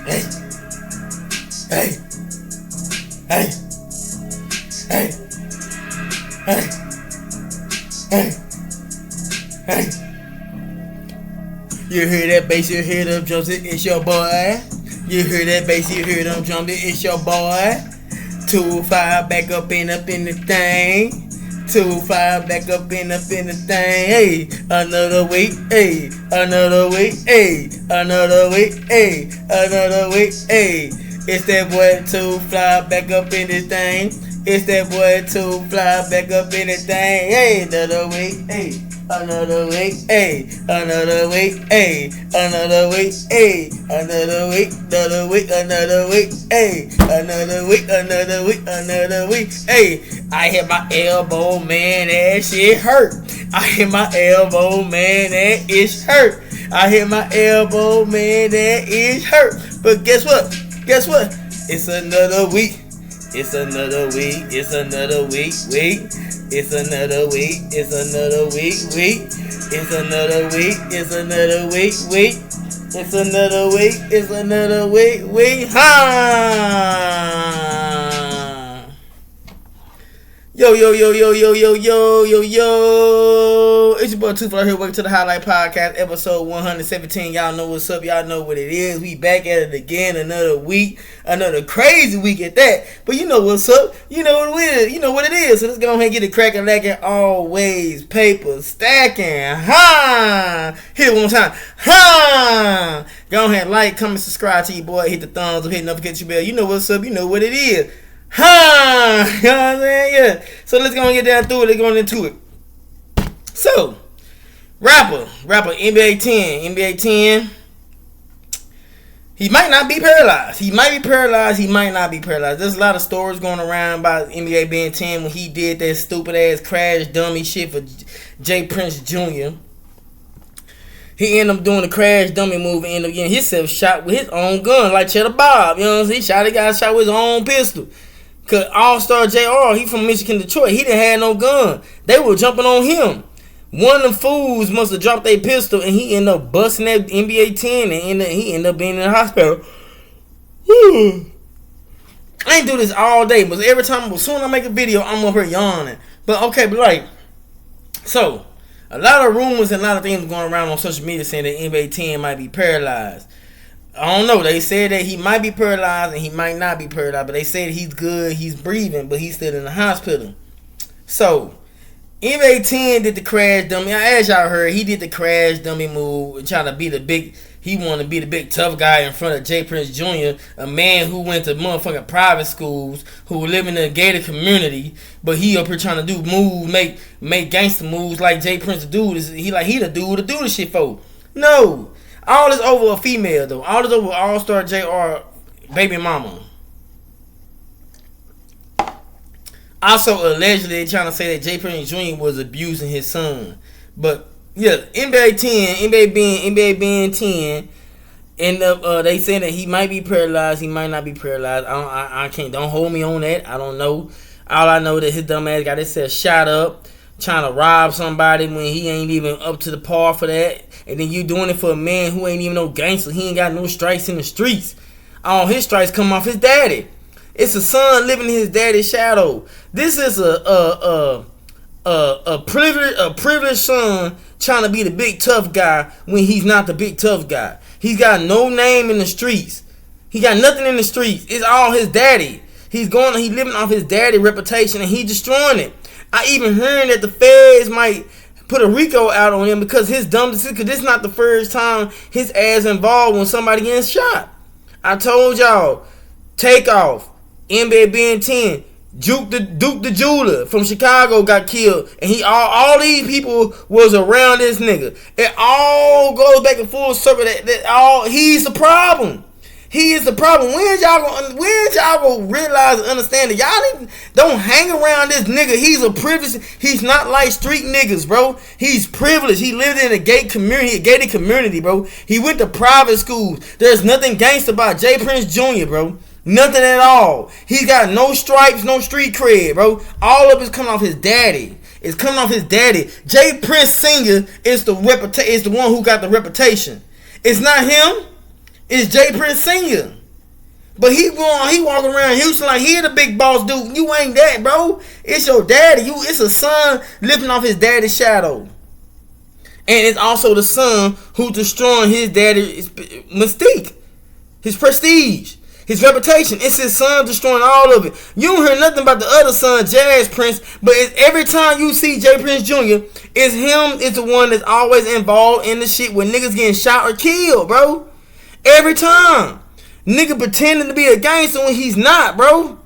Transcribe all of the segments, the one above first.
Hey. Hey. Hey. Hey. Hey. Hey. Hey. You hear that bass, you hear them drums, it's your boy. You hear that bass, you hear them drums, it's your boy. 2-5 back up in the thing. 2-5 back up in the thing. Hey, another week. Hey, another week. Hey, another week. Hey, another week. Hey, it's that boy 2-5 back up in this thing. It's that boy 2-5 back up in the thing. Hey, another week. Hey. Another week, hey, another week, hey, another week, hey, another week, another week, another week, hey, another week, another week, another week, hey. I hit my elbow, man, that shit hurt. I hit my elbow, man, that is hurt. I hit my elbow, man, that is hurt. But guess what? Guess what? It's another week. It's another week. It's another week. It's another week. It's another week. It's another week. It's another week. It's another week. It's another week. Ha! Yo. It's your boy 2-4 here. Welcome to the Highlight Podcast, episode 117. Y'all know what's up. Y'all know what it is. We back at it again. Another week. Another crazy week at that. But you know what's up. You know what it is. You know what it is. So let's go ahead and get it cracking, lacking, always. Paper stacking. Ha! Hit it one more time. Ha! Go ahead and like, comment, subscribe to your boy. Hit the thumbs up. Hit the notification bell. You know what's up. You know what it is. Ha! You know what I'm saying? Yeah. So let's go and get down through it. Let's go into it. So, rapper, NBA 10. He might not be paralyzed. He might be paralyzed. He might not be paralyzed. There's a lot of stories going around about NBA being 10 when he did that stupid ass crash dummy shit for J. Prince Jr. He ended up doing the crash dummy move and ended up getting himself shot with his own gun, like Cheddar Bob. You know what I'm saying? He got shot with his own pistol. Cause All-Star JR, he from Michigan, Detroit. He didn't have no gun. They were jumping on him. One of them fools must have dropped their pistol and he ended up busting that NBA 10 and he ended up being in the hospital. I ain't do this all day, but every time, as soon as I make a video, I'm up here yawning. But okay, but like, so, a lot of rumors and a lot of things going around on social media saying that NBA 10 might be paralyzed. I don't know. They said that he might be paralyzed and he might not be paralyzed, but they said he's good, he's breathing, but he's still in the hospital. So, NBA 10 did the crash dummy. As y'all heard, he did the crash dummy move and trying to be the big. He wanted to be the big tough guy in front of J. Prince Jr., a man who went to motherfucking private schools, who live in a gated community, but he up here trying to do moves, make gangster moves like J. Prince do. He the dude to do this shit for. No. All this over a female, though. All this over All-Star JR baby mama. Also, allegedly, they trying to say that J. Prince Jr. was abusing his son. But, yeah, NBA being 10, and they saying that he might be paralyzed, he might not be paralyzed. I can't, don't hold me on that. I don't know. All I know that his dumb ass got himself shot up, trying to rob somebody when he ain't even up to the par for that. And then you doing it for a man who ain't even no gangster. He ain't got no strikes in the streets. All his strikes come off his daddy. It's a son living in his daddy's shadow. This is a privileged son trying to be the big tough guy when he's not the big tough guy. He's got no name in the streets. He got nothing in the streets. It's all his daddy. He living off his daddy reputation and he destroying it. I even heard that the feds might put a RICO out on him because his dumb decision. Because this is not the first time his ass involved when somebody gets shot. I told y'all, Takeoff, NBA being 10, Duke the Jeweler from Chicago got killed, and all these people was around this nigga. It all goes back and full circle. He's the problem. He is the problem. When y'all gonna realize and understand that y'all don't hang around this nigga? He's a privileged. He's not like street niggas, bro. He's privileged. He lived in a gated community, bro. He went to private schools. There's nothing gangster about J. Prince Jr., bro. Nothing at all. He's got no stripes, no street cred, bro. All of it's coming off his daddy. It's coming off his daddy. J. Prince Sr. is the one who got the reputation. It's not him. is J Prince Sr. But he walking around Houston like he the big boss dude. You ain't that, bro. It's your daddy. It's a son lifting off his daddy's shadow. And it's also the son who's destroying his daddy's mystique, his prestige, his reputation. It's his son destroying all of it. You don't hear nothing about the other son, Jazz Prince, but every time you see J Prince Jr., it's him. It's the one that's always involved in the shit when niggas getting shot or killed, bro. Every time. Nigga pretending to be a gangster when he's not, bro.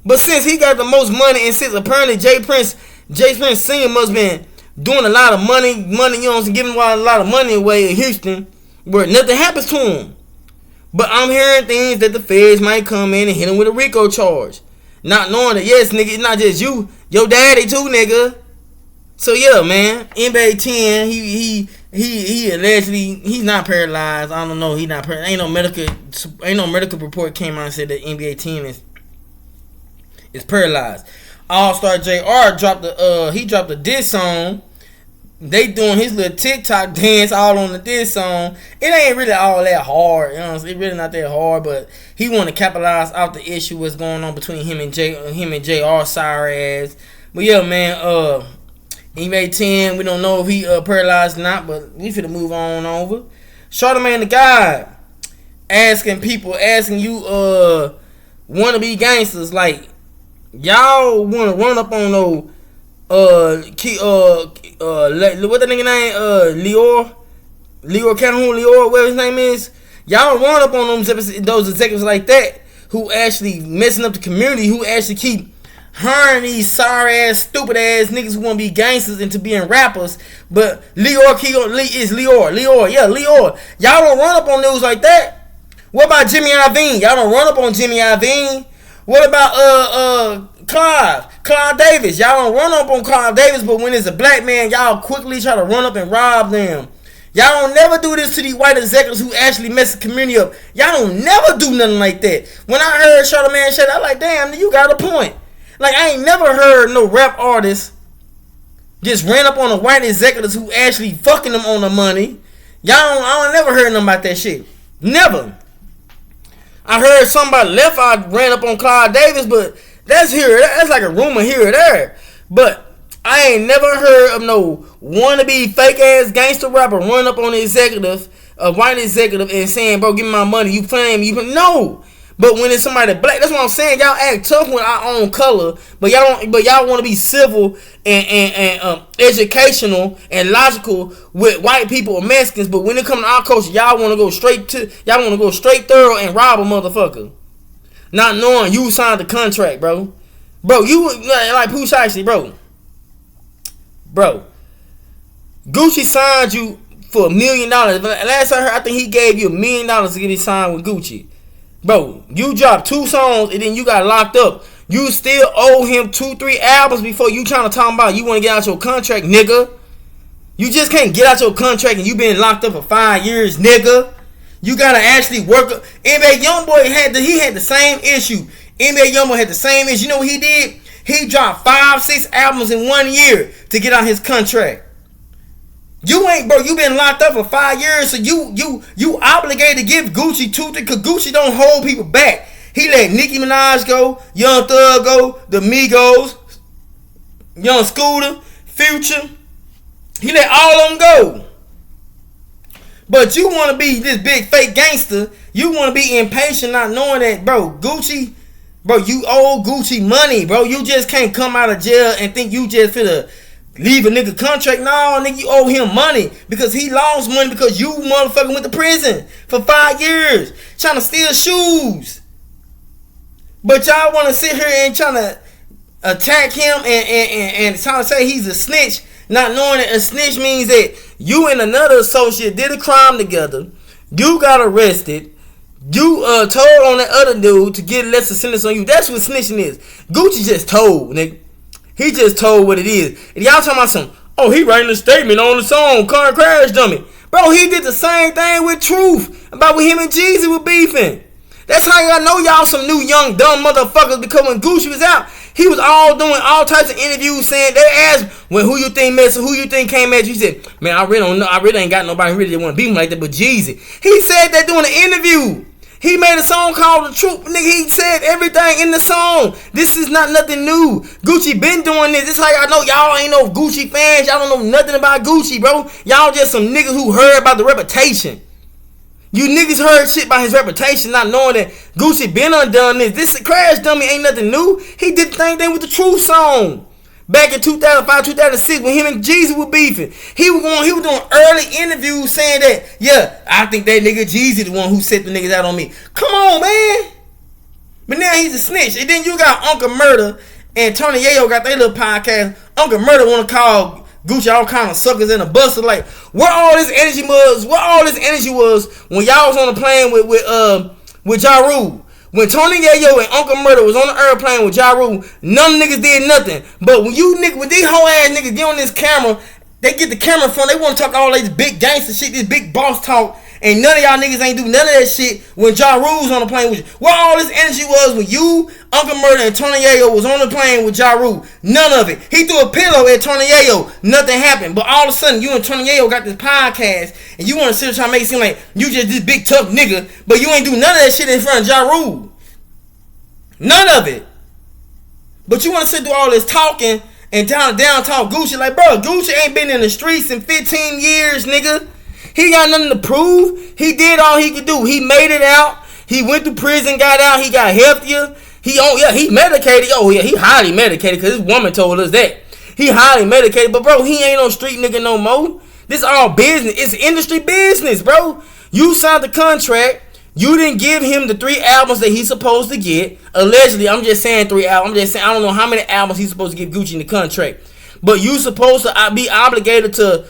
But since he got the most money, and since apparently J Prince Sr. must been doing a lot of money, you know what I'm saying, giving a lot of money away in Houston, where nothing happens to him. But I'm hearing things that the feds might come in and hit him with a RICO charge. Not knowing that, yes, nigga, it's not just you, your daddy too, nigga. So yeah, man, NBA 10, he allegedly, he's not paralyzed. I don't know, he's not paralyzed. Ain't no medical report came out and said that NBA 10 is paralyzed. All-Star JR dropped the diss song. They doing his little TikTok dance all on the diss song. It ain't really all that hard, you know what I'm saying? It's really not that hard, but he want to capitalize out the issue what's going on between him and JR sorry ass. But yeah, man, NBA 10, we don't know if he paralyzed or not, but we finna move on over. Charlamagne the God asking you wannabe gangsters, like, y'all wanna run up on no what that nigga name, Leor Calhoun, whatever his name is. Y'all run up on those executives like that who actually messing up the community, who actually keep hiring these sorry ass, stupid ass niggas who want to be gangsters into being rappers. But Leor. Y'all don't run up on news like that. What about Jimmy Iovine? Y'all don't run up on Jimmy Iovine. What about Clive Davis? Y'all don't run up on Clive Davis, but when it's a black man, y'all quickly try to run up and rob them. Y'all don't never do this to these white executives who actually mess the community up. Y'all don't never do nothing like that. When I heard Charlamagne say that, I like, damn, you got a point. Like, I ain't never heard no rap artist just ran up on the white executives who actually fucking them on the money. I don't never heard them about that shit. Never. I heard somebody left out ran up on Clive Davis, but that's like a rumor here or there. But I ain't never heard of no wannabe fake ass gangster rapper run up on the executive, a white executive, and saying, bro, give me my money. You playing me? No. But when it's somebody black, that's what I'm saying. Y'all act tough with our own color, but y'all don't. But y'all want to be civil and educational and logical with white people or Mexicans. But when it comes to our culture, y'all want to go straight thorough and rob a motherfucker, not knowing you signed the contract, bro. Bro, you like Pooh Shiesty, bro. Gucci signed you for $1 million. Last I heard, I think he gave you $1 million to get it signed with Gucci. Bro, you dropped 2 songs and then you got locked up. You still owe him 2-3 albums before you trying to talk about you want to get out your contract, nigga. You just can't get out your contract and you been locked up for 5 years, nigga. You gotta actually work. NBA Youngboy had the same issue. NBA Youngboy had the same issue. You know what he did? He dropped 5-6 albums in 1 year to get out his contract. You ain't, bro. You been locked up for 5 years, so you obligated to give Gucci 2-3, cause Gucci don't hold people back. He let Nicki Minaj go, Young Thug go, the Migos, Young Scooter, Future. He let all of them go. But you want to be this big fake gangster. You want to be impatient, not knowing that, bro. Gucci, bro, you owe Gucci money, bro. You just can't come out of jail and think you just finna leave a nigga contract. No, nigga, you owe him money because he lost money because you motherfucking went to prison for 5 years trying to steal shoes. But y'all want to sit here and trying to attack him and trying to say he's a snitch, not knowing that a snitch means that you and another associate did a crime together. You got arrested. You told on that other dude to get lesser sentence on you. That's what snitching is. Gucci just told, nigga. He just told what it is. And y'all talking about some, oh, he writing a statement on the song, Car Crash Dummy. Bro, he did the same thing with Truth about when him and Jeezy were beefing. That's how y'all know y'all some new young dumb motherfuckers, because when Gucci was out, he was all doing all types of interviews saying, they asked, when who you think messed, who you think came at you? He said, man, I really don't know. I really ain't got nobody who really want to beat me like that but Jeezy. He said that during the interview. He made a song called The Truth. Nigga, he said everything in the song. This is not nothing new. Gucci been doing this. This is how y'all know y'all ain't no Gucci fans. Y'all don't know nothing about Gucci, bro. Y'all just some niggas who heard about the reputation. You niggas heard shit about his reputation, not knowing that Gucci been undone this. This Crash Dummy ain't nothing new. He did the same thing with the Truth song. Back in 2005, 2006, when him and Jeezy were beefing, he was doing early interviews saying that, yeah, I think that nigga Jeezy the one who set the niggas out on me. Come on, man. But now he's a snitch. And then you got Uncle Murder and Tony Yayo got their little podcast. Uncle Murder want to call Gucci all kind of suckers and a buster. Like, where all this energy was? Where all this energy was when y'all was on the plane with Ja Rule? When Tony Yayo and Uncle Murder was on the airplane with Ja Rule, none niggas did nothing. But when you niggas, when these whole ass niggas get on this camera, they get the camera from, they want to talk all this big gangster shit, this big boss talk, and none of y'all niggas ain't do none of that shit when Ja Rule's on the plane with you. Where all this energy was when you, Uncle Murder, and Tony Yayo was on the plane with Ja Rule? None of it. He threw a pillow at Tony Yayo. Nothing happened. But all of a sudden, you and Tony Yayo got this podcast, and you want to sit there trying to make it seem like you just this big tough nigga, but you ain't do none of that shit in front of Ja Rule. None of it. But you want to sit through all this talking and down talk Gucci. Like, bro, Gucci ain't been in the streets in 15 years, nigga. He got nothing to prove. He did all he could do. He made it out. He went to prison, got out. He got healthier. He medicated. Oh, yeah, he highly medicated because his woman told us that. He highly medicated. But, bro, he ain't no street nigga no more. This all business. It's industry business, bro. You signed the contract. You didn't give him the 3 albums that he's supposed to get. Allegedly, I'm just saying 3 albums. I'm just saying I don't know how many albums he's supposed to give Gucci in the contract. But you supposed to be obligated to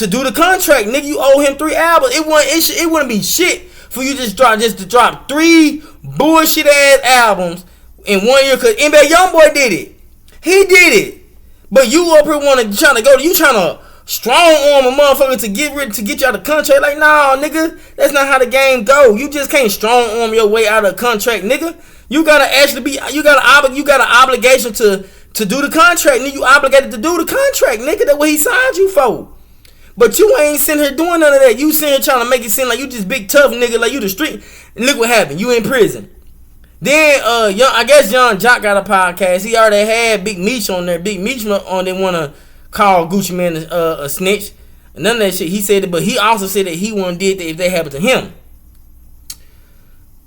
do the contract, nigga. You owe him 3 albums. It wouldn't be shit for you just to drop 3 bullshit ass albums in 1 year. Cause NBA YoungBoy did it. He did it. But you up here trying to strong arm a motherfucker to get you out of the contract. Like, nah, nigga, that's not how the game go. You just can't strong arm your way out of a contract, nigga. You gotta actually you got an obligation to do the contract, nigga. You obligated to do the contract, nigga. That's what he signed you for. But you ain't sitting here doing none of that. You sitting here trying to make it seem like you just big tough nigga, like you the street. And look what happened. You in prison. Then I guess Young Jock got a podcast. He already had Big Meech on there. Big Meech on they wanna call Gucci Man a snitch. None of that shit. He said it, but he also said that he wouldn't did that if they happened to him.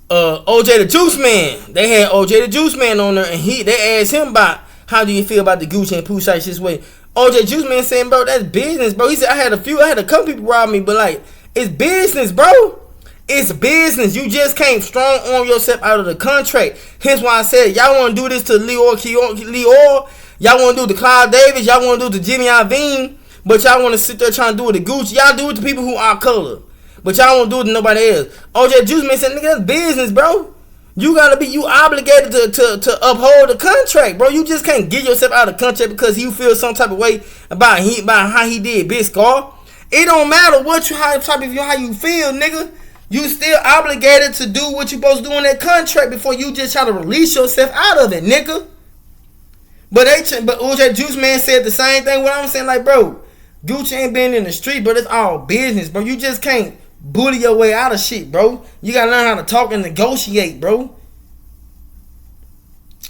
OJ the Juice Man. They had OJ the Juice Man on there, and they asked him about how do you feel about the Gucci and Pooh Shiesty this way. OJ Juice Man saying, bro, that's business, bro. He said I had a couple people rob me, but like it's business, bro. It's business. You just can't strong arm yourself out of the contract. Hence why I said y'all want to do this to Leor. Y'all want to do it to Clyde Davis. Y'all want to do it to Jimmy Iovine. But y'all want to sit there trying to do it to Gucci. Y'all do it to people who are color. But y'all won't do it to nobody else. OJ Juice Man said, nigga, that's business, bro. You obligated to uphold the contract, bro. You just can't get yourself out of the contract because you feel some type of way about how he did, Big Scar. It don't matter how you feel, nigga. You still obligated to do what you supposed to do in that contract before you just try to release yourself out of it, nigga. But OJ Juice Man said the same thing. What I'm saying, like, bro, Gucci ain't been in the street, but it's all business, bro. You just can't bully your way out of shit, bro. You gotta learn how to talk and negotiate, bro.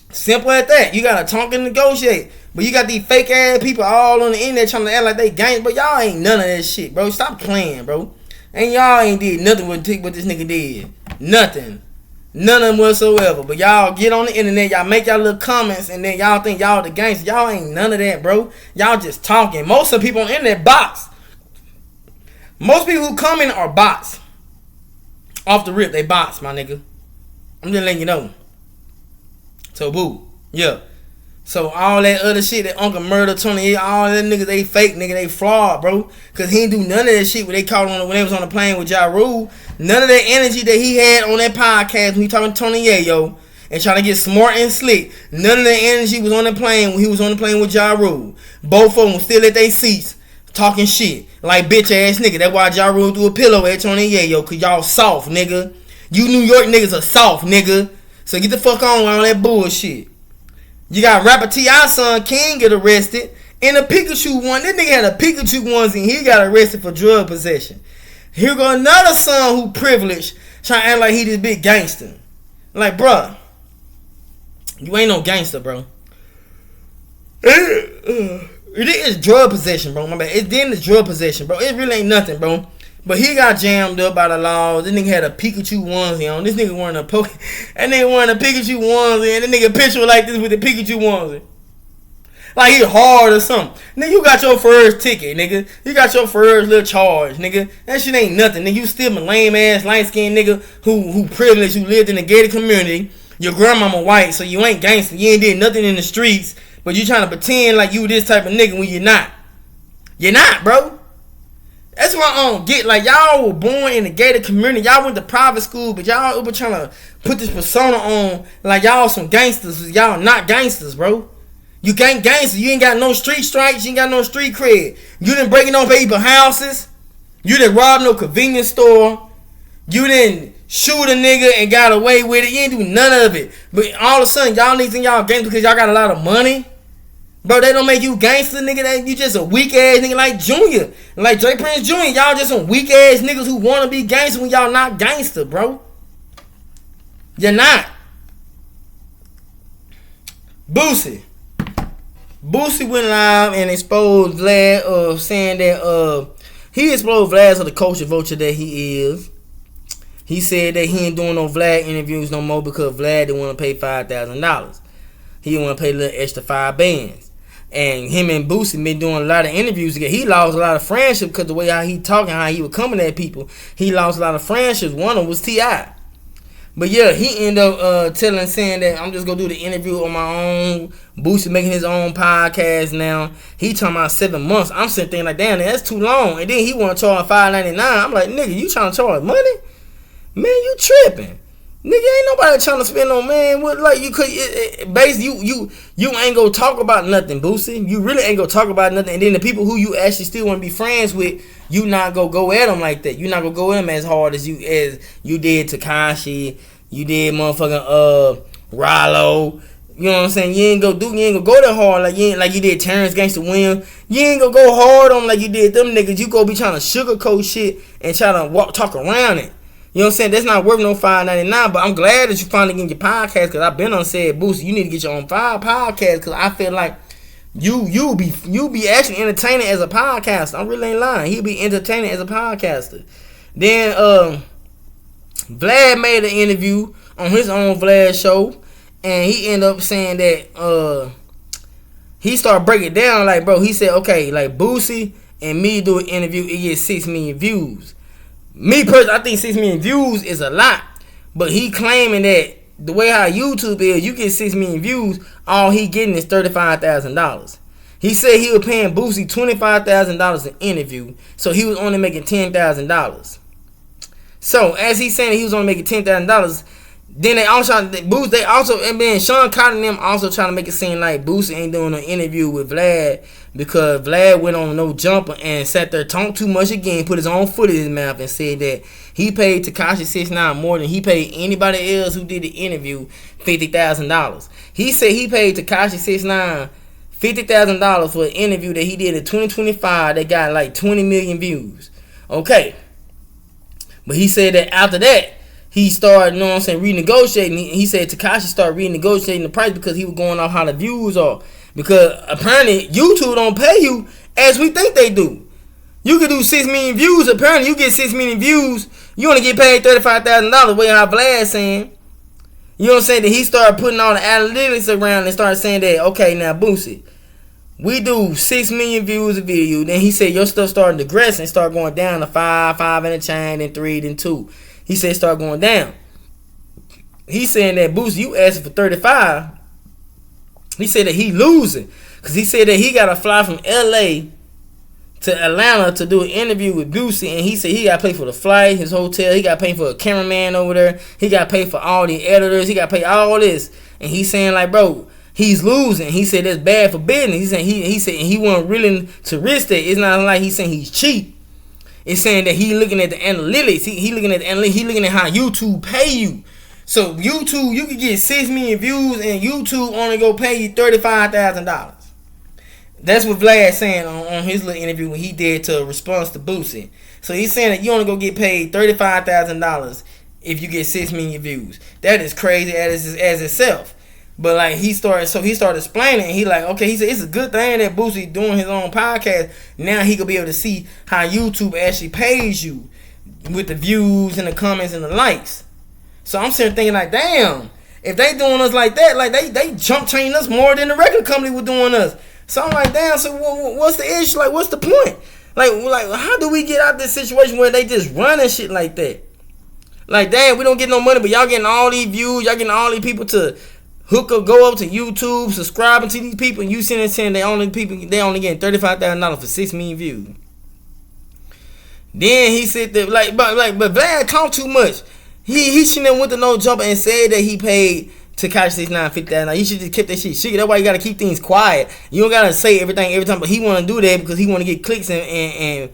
Simple as that. You gotta talk and negotiate. But you got these fake ass people all on the internet trying to act like they gang, but y'all ain't none of that shit, bro. Stop playing, bro. And y'all ain't did nothing with what this nigga did. Nothing. None of them whatsoever. But y'all get on the internet, y'all make y'all little comments, and then y'all think y'all the gangster. Y'all ain't none of that, bro. Y'all just talking. Most of the people on the internet bots. Most people who comment are bots. Off the rip, they bots, my nigga. I'm just letting you know. So, boo. Yeah. So, all that other shit, that Uncle Murder, Tony, all that niggas, they fake, nigga, they flawed, bro. Because he didn't do none of that shit when they called on when they was on the plane with Ja Rule. None of that energy that he had on that podcast when he talking to Tony Yayo and trying to get smart and slick. None of that energy was on the plane when he was on the plane with Ja Rule. Both of them still at their seats talking shit like bitch ass nigga. That's why Ja Rule threw a pillow at Tony Yayo, because y'all soft, nigga. You New York niggas are soft, nigga. So get the fuck on with all that bullshit. You got rapper T.I.'s son King get arrested in a Pikachu one. That nigga had a Pikachu onesie and he got arrested for drug possession. Here go another son who privileged, trying to act like he this big gangster. Like, bruh, you ain't no gangster, bro. It is drug possession, bro. My bad. It's drug possession, bro. It really ain't nothing, bro. But he got jammed up by the laws. This nigga had a Pikachu onesie on. This nigga wearing a that nigga wearing a Pikachu onesie, and the nigga picture like this with the Pikachu onesie. Like he hard or something. Nigga, you got your first ticket, nigga. You got your first little charge, nigga. That shit ain't nothing, nigga. You still a lame ass, light skinned nigga who privileged, who lived in a gated community. Your grandmama white, so you ain't gangster. You ain't did nothing in the streets, but you trying to pretend like you this type of nigga when you're not. You're not, bro. That's what I don't get. Like, y'all were born in a gated community. Y'all went to private school, but y'all were trying to put this persona on like y'all some gangsters. Y'all not gangsters, bro. You can't gangster. You ain't got no street stripes. You ain't got no street cred. You didn't break no people's houses. You didn't rob no convenience store. You didn't shoot a nigga and got away with it. You ain't do none of it. But all of a sudden, y'all need to think y'all gangster because y'all got a lot of money. Bro, they don't make you gangster, nigga. You just a weak ass nigga like Junior. Like J. Prince Jr. Y'all just some weak ass niggas who want to be gangster when y'all not gangster, bro. You're not. Boosie went live and exposed Vlad of saying that he exposed Vlad as the culture vulture that he is. He said that he ain't doing no Vlad interviews no more because Vlad didn't want to pay $5,000. He didn't want to pay a little extra 5 bands. And him and Boosie been doing a lot of interviews together. He lost a lot of friendship because the way how he talking, how he was coming at people. He lost a lot of friendships. One of them was T.I. But yeah, he ended up saying that I'm just going to do the interview on my own. Boosie making his own podcast now. He talking about 7 months. I'm sitting thinking like, damn, that's too long. And then he want to charge $5.99. I'm like, nigga, you trying to charge money? Man, you tripping. Nigga, ain't nobody trying to spend on, man. What, like, you could, basically, you ain't gonna talk about nothing, Boosie. You really ain't gonna talk about nothing. And then the people who you actually still want to be friends with, you not gonna go at them like that. You not gonna go at them as hard as you did Tekashi. You did motherfucking Rollo. You know what I'm saying? You ain't gonna go that hard like you did Terrence Gangsta Williams. You ain't gonna go hard on like you did them niggas. You go be trying to sugarcoat shit and try to talk around it. You know what I'm saying? That's not worth no $5.99, but I'm glad that you finally getting your podcast because I've been on said, Boosie, you need to get your own podcast because I feel like you be actually entertaining as a podcaster. I really ain't lying. He'll be entertaining as a podcaster. Then Vlad made an interview on his own Vlad show, and he ended up saying that he started breaking it down like, bro, he said, okay, like Boosie and me do an interview, it gets 6 million views. Me personally, I think 6 million views is a lot, but he claiming that the way how YouTube is, you get 6 million views, all he getting is $35,000. He said he was paying Boosie $25,000 an interview, so he was only making $10,000. So as he's saying he was only making $10,000, then they also and then Sean Carter and them also trying to make it seem like Boosie ain't doing an interview with Vlad because Vlad went on No Jumper and sat there talking too much again, put his own foot in his mouth and said that he paid Tekashi 6ix9ine more than he paid anybody else who did the interview $50,000. He said he paid Tekashi 6ix9ine $50,000 for an interview that he did in 2025 that got like 20 million views. Okay. But he said that after that, he started, you know what I'm saying, renegotiating. He said Tekashi started renegotiating the price because he was going off how the views are. Because apparently YouTube don't pay you as we think they do. You could do 6 million views. Apparently you get 6 million views, you only get paid $35,000. Way how Vlad saying. You know what I'm saying? That he started putting all the analytics around and started saying that, okay, now Boosie, we do 6 million views a video. Then he said your stuff started digressing and start going down to 5 and a chain, then 3, then 2. He said start going down. He's saying that Boosie, you asking for 35. He said that he losing. Because he said that he got to fly from LA to Atlanta to do an interview with Boosie. And he said he got to pay for the flight, his hotel. He got to pay for a cameraman over there. He got to pay for all the editors. He got to pay all this. And he's saying like, bro, he's losing. He said that's bad for business. He said he wasn't willing to risk that. It's not like he's saying he's cheap. It's saying that he looking at the analytics. He looking at the analytics. He looking at how YouTube pay you. So YouTube, you can get 6 million views, and YouTube only go pay you $35,000. That's what Vlad saying on his little interview when he did to response to Boosie. So he's saying that you only go get paid $35,000 if you get 6 million views. That is crazy as itself. But like he started explaining, and he like, okay, he said it's a good thing that Boosie doing his own podcast. Now he could be able to see how YouTube actually pays you with the views and the comments and the likes. So I'm sitting thinking like, damn, if they doing us like that, like they jump train us more than the regular company was doing us. So I'm like, damn, so what's the issue? Like, what's the point? Like how do we get out of this situation where they just running shit like that? Like, damn, we don't get no money, but y'all getting all these views, y'all getting all these people to go up to YouTube, subscribing to these people, and you sitting there saying they only getting $35,000 for 6 million views. Then he said that but Vlad talk too much. He shouldn't have went to no jumper and said that he paid Tekashi 69 $50,000. He should just kept that shit secret. That's why you gotta keep things quiet. You don't gotta say everything every time, but he wanna do that because he wanna get clicks and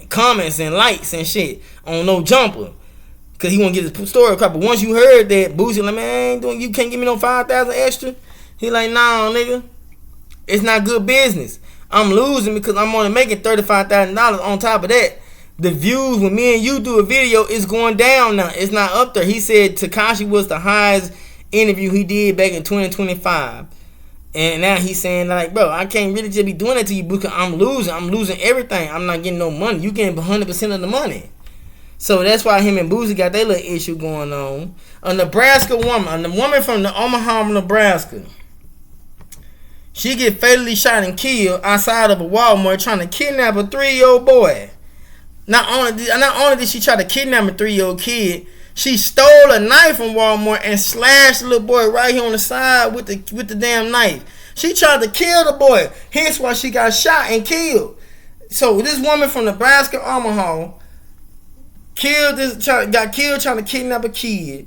comments and likes and shit on no jumper. Cause he want to get his story across. But once you heard that, Boosie like, man, you can't give me no 5,000 extra. He like, nah, nigga, it's not good business. I'm losing because I'm only making $35,000. On top of that, the views when me and you do a video is going down now. It's not up there. He said Tekashi was the highest interview he did back in 2025. And now he's saying like, bro, I can't really just be doing that to you because I'm losing. I'm losing everything. I'm not getting no money. You getting 100% of the money. So that's why him and Boosie got their little issue going on. A Nebraska woman, a woman from the Omaha, Nebraska, she get fatally shot and killed outside of a Walmart trying to kidnap a 3-year-old boy. Not only did she try to kidnap a 3-year-old kid, she stole a knife from Walmart and slashed the little boy right here on the side with the damn knife. She tried to kill the boy. Hence why she got shot and killed. So this woman from Nebraska, Omaha, got killed trying to kidnap a kid.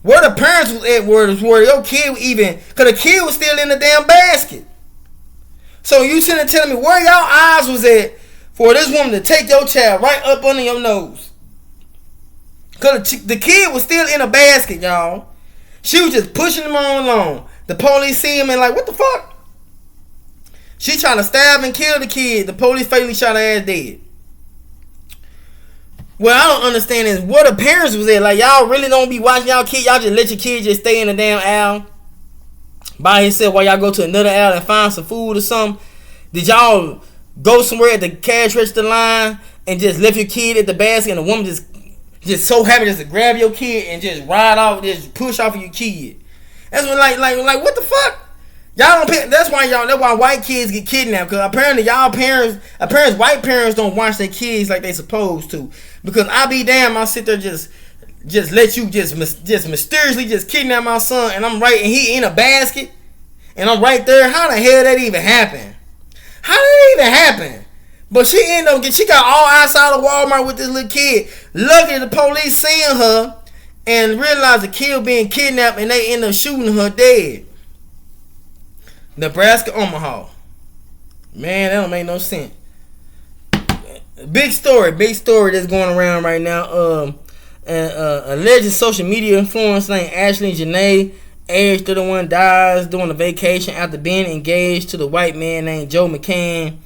Where the parents was at where your kid was even, because the kid was still in the damn basket. So you sitting there telling me where y'all eyes was at for this woman to take your child right up under your nose. Because the kid was still in a basket, y'all. She was just pushing him on along. The police see him and like, what the fuck? She trying to stab and kill the kid. The police fatally shot her ass dead. What I don't understand is where the parents was at. Like, y'all really don't be watching y'all kid. Y'all just let your kid just stay in the damn aisle by himself while y'all go to another aisle and find some food or something. Did y'all go somewhere at the cash register line and just left your kid at the basket and the woman just so happy just to grab your kid and just ride off, just push off of your kid? That's what like what the fuck? Y'all don't pay, that's why white kids get kidnapped, because apparently white parents don't watch their kids like they supposed to. Because I be damn, I sit there just let you just mysteriously just kidnap my son, and I'm right, and he in a basket, and I'm right there. How the hell that even happen? How did it even happen? But she got all outside of Walmart with this little kid. Luckily the police seeing her and realized the kid being kidnapped, and they end up shooting her dead. Nebraska, Omaha. Man, that don't make no sense. Big story that's going around right now. Alleged social media influencer named Ashely Jenae, age 31, dies during a vacation after being engaged to the white man named Joe McCann.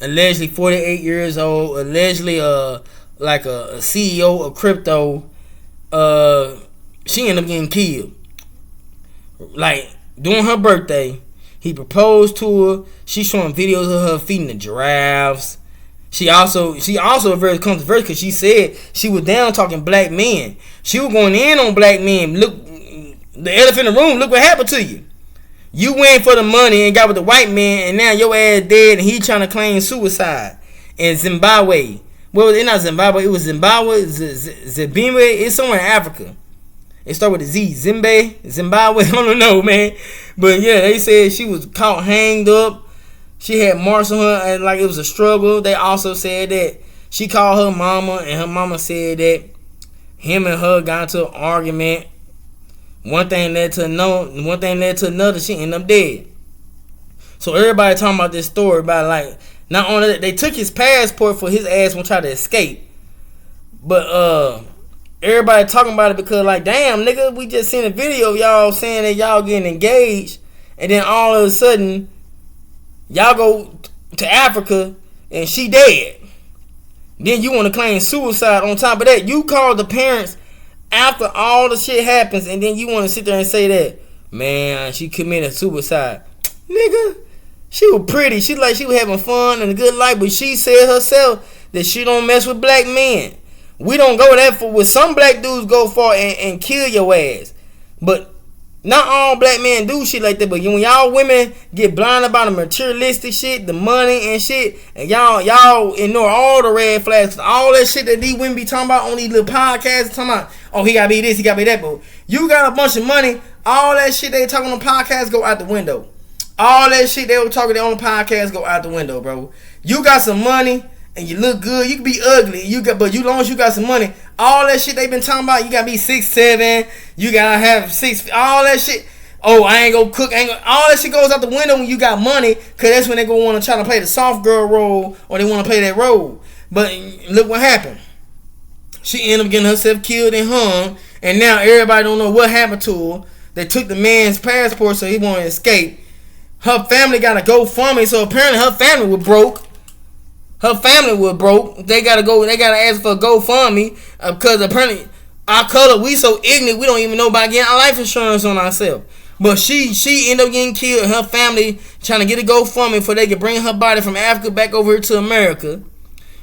Allegedly 48 years old. Allegedly like a CEO of crypto. She ended up getting killed. Like during her birthday. He proposed to her. She's showing videos of her feeding the giraffes. She also very controversial because she said she was down talking black men. She was going in on black men. Look, the elephant in the room. Look what happened to you. You went for the money and got with the white man, and now your ass dead, and he trying to claim suicide in Zimbabwe. Well, it's not Zimbabwe. It was Zimbabwe. Zimbabwe. It's somewhere in Africa. It started with a Z. Zimbabwe. I don't know, man. But yeah, they said she was caught hanged up. She had marks on her and like it was a struggle. They also said that she called her mama, and her mama said that him and her got into an argument. One thing led to another. She ended up dead. So everybody talking about this story about like Not only that, they took his passport for his ass won't try to escape. But everybody talking about it because like, damn, nigga, we just seen a video of y'all saying that y'all getting engaged, and then all of a sudden y'all go to Africa and she dead. Then you want to claim suicide on top of that. You call the parents after all the shit happens, and then you want to sit there and say that, man, she committed suicide. Nigga, she was pretty. She like she was having fun and a good life, but she said herself that she don't mess with black men. We don't go that far. With some black dudes go far and kill your ass, but not all black men do shit like that. But when y'all women get blinded by the materialistic shit, the money and shit, and y'all ignore all the red flags, all that shit that these women be talking about on these little podcasts, talking about, oh, he gotta be this, he gotta be that. But you got a bunch of money, all that shit they talking on the podcast go out the window. All that shit they were talking on the podcast go out the window, bro. You got some money and you look good. You can be ugly. But long as you got some money, all that shit they been talking about, you gotta be 6'7", you gotta have 6, all that shit. Oh, I ain't gonna cook. All that shit goes out the window when you got money, cause that's when they gonna want to try to play the soft girl role, or they want to play that role. But look what happened. She ended up getting herself killed and hung, and now everybody don't know what happened to her. They took the man's passport, so he wanted to escape. Her family got to go GoFundMe, so apparently her family was broke. They gotta go. They gotta ask for a GoFundMe because apparently our color, we so ignorant, we don't even know about getting our life insurance on ourselves. But she ended up getting killed. Her family trying to get a GoFundMe before they could bring her body from Africa back over here to America.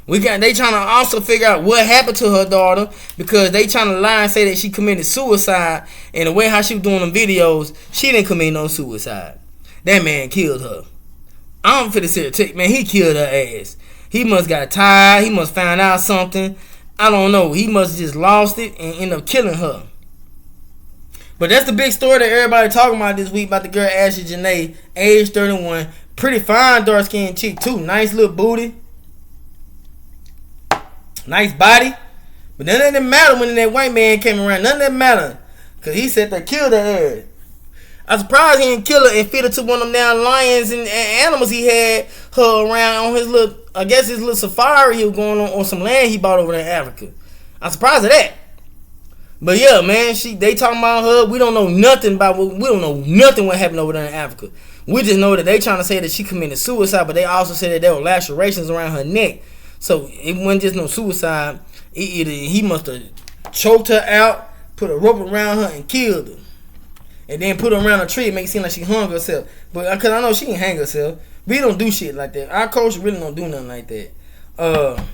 They trying to also figure out what happened to her daughter, because they trying to lie and say that she committed suicide. And the way how she was doing them videos, she didn't commit no suicide. That man killed her. I'm finna say it, man. He killed her ass. He must got tired. He must found out something. I don't know. He must just lost it and end up killing her. But that's the big story that everybody talking about this week about the girl Ashely Jenae, age 31. Pretty fine dark skinned chick too. Nice little booty. Nice body. But none of that matter when that white man came around. None of that matter. Because he said they killed her ass. I'm surprised he didn't kill her and feed her to one of them damn lions and animals he had her around on his little, I guess his little safari he was going on some land he bought over there in Africa. I'm surprised at that. But yeah, man, they talking about her. We don't know nothing what happened over there in Africa. We just know that they trying to say that she committed suicide, but they also said that there were lacerations around her neck. So it wasn't just no suicide. He must have choked her out, put a rope around her, and killed her. And then put her around a tree and make it seem like she hung herself. But because I know she ain't hang herself. We don't do shit like that. Our culture really don't do nothing like that.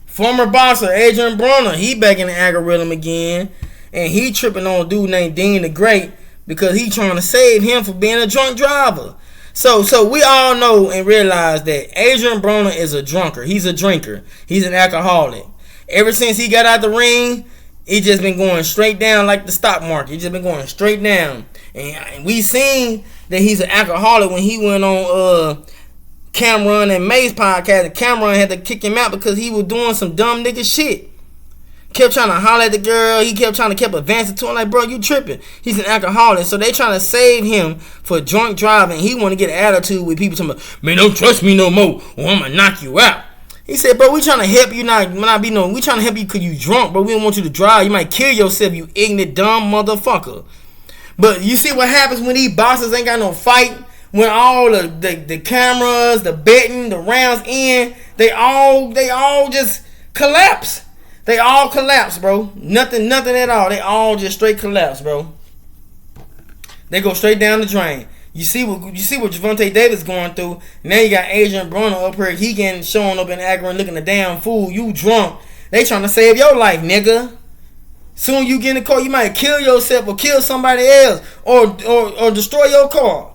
Former boxer Adrian BRONER, he back in the algorithm again. And he tripping on a dude named Dean the Great because he trying to save him for being a drunk driver. So we all know and realize that Adrian BRONER is a drunker. He's a drinker. He's an alcoholic. Ever since he got out the ring, he just been going straight down like the stock market. He just been going straight down. And we seen that he's an alcoholic when he went on Cameron and May's podcast. And Cameron had to kick him out because he was doing some dumb nigga shit. Kept trying to holler at the girl. He kept advancing to him like, bro, you tripping. He's an alcoholic. So they trying to save him for drunk driving. He want to get an attitude with people talking about, man, don't trust me no more or I'm going to knock you out. He said, bro, we trying to help you we trying to help you because you drunk, bro. We don't want you to drive. You might kill yourself, you ignorant, dumb motherfucker. But you see what happens when these bosses ain't got no fight? When all the cameras, the betting, the rounds in, they all just collapse. They all collapse, bro. Nothing at all. They all just straight collapse, bro. They go straight down the drain. You see what Gervonta Davis going through. Now you got Adrian BRONER up here. He getting showing up in Akron looking a damn fool. You drunk. They trying to save your life, nigga. Soon you get in the car, you might kill yourself or kill somebody else or destroy your car.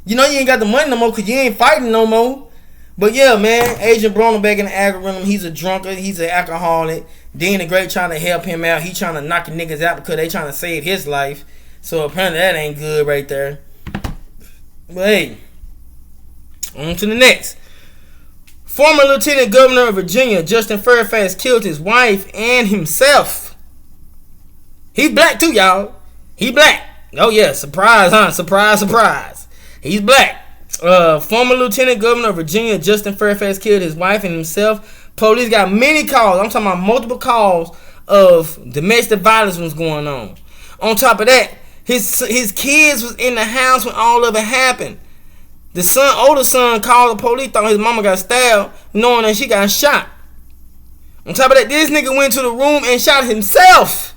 You know you ain't got the money no more because you ain't fighting no more. But yeah, man, Adrian BRONER back in the algorithm. He's a drunkard. He's an alcoholic. Dean the Great trying to help him out. He trying to knock the niggas out because they trying to save his life. So apparently that ain't good right there. But hey, on to the next. Former Lieutenant Governor of Virginia, Justin FAIRFAX, killed his wife and himself. He's black too, y'all. He black. Oh yeah, surprise, huh? Surprise. He's black. Former Lieutenant Governor of Virginia, Justin Fairfax, killed his wife and himself. Police got many calls. I'm talking about multiple calls of domestic violence was going on. On top of that, his kids was in the house when all of it happened. The older son called the police, thought his mama got stabbed, knowing that she got shot. On top of that, this nigga went to the room and shot himself.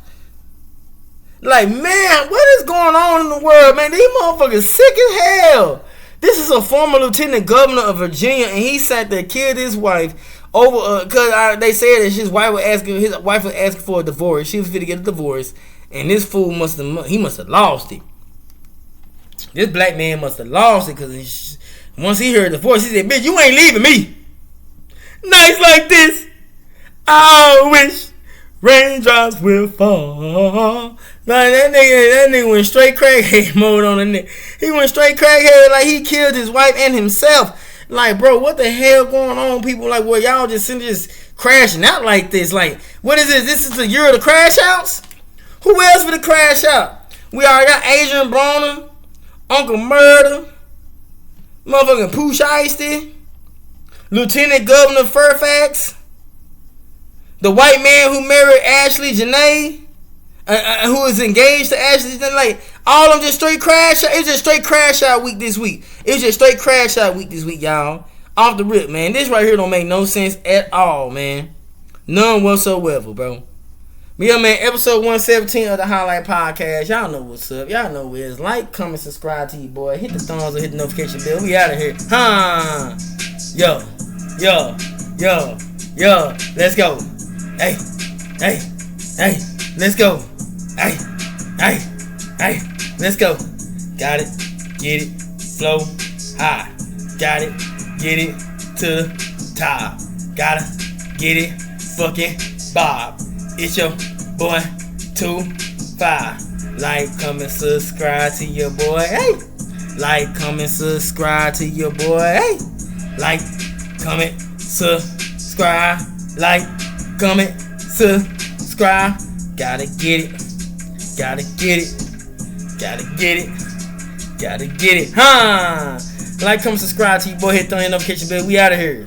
Like, man, what is going on in the world, man? These motherfuckers sick as hell. This is a former lieutenant governor of Virginia, and he sat there, killed his wife over because they said that his wife was asking for a divorce. She was fit to get a divorce, and this fool must have lost it. This black man must have lost it because once he heard the voice, he said, "Bitch, you ain't leaving me." Nights like this, I wish raindrops will fall. Like that nigga went straight crackhead mode on the nigga. He went straight crackhead, like he killed his wife and himself. Like, bro, what the hell going on? People like, well, y'all just crashing out like this. Like, what is this? This is the year of the crash outs? Who else for the crash out? We already got Adrian BRONER, Uncle Murder, motherfucking Pooh Shiesty, Lieutenant Governor Fairfax, the white man who married Ashely, Jenae, who is engaged to Ashely. Like, all of them just straight crash out. It's just straight crash out week this week. It's just straight crash out week this week, y'all. Off the rip, man. This right here don't make no sense at all, man. None whatsoever, bro. But yeah, man, episode 117 of the Highlight Podcast. Y'all know what's up. Y'all know what it is. Like, comment, subscribe to you, boy. Hit the thumbs or hit the notification bell. We out of here. Huh? Yo. Let's go. Hey. Let's go. Hey. Let's go. Got it. Get it. Flow high. Got it. Get it to the top. Gotta get it. Fucking Bob. It's your boy 25. Like, comment, subscribe to your boy. Hey. Like, comment, subscribe to your boy. Hey. Like, comment, subscribe. Like, comment, subscribe. Gotta get it. Huh? Like, comment, subscribe to your boy. Hit the notification bell. We out of here.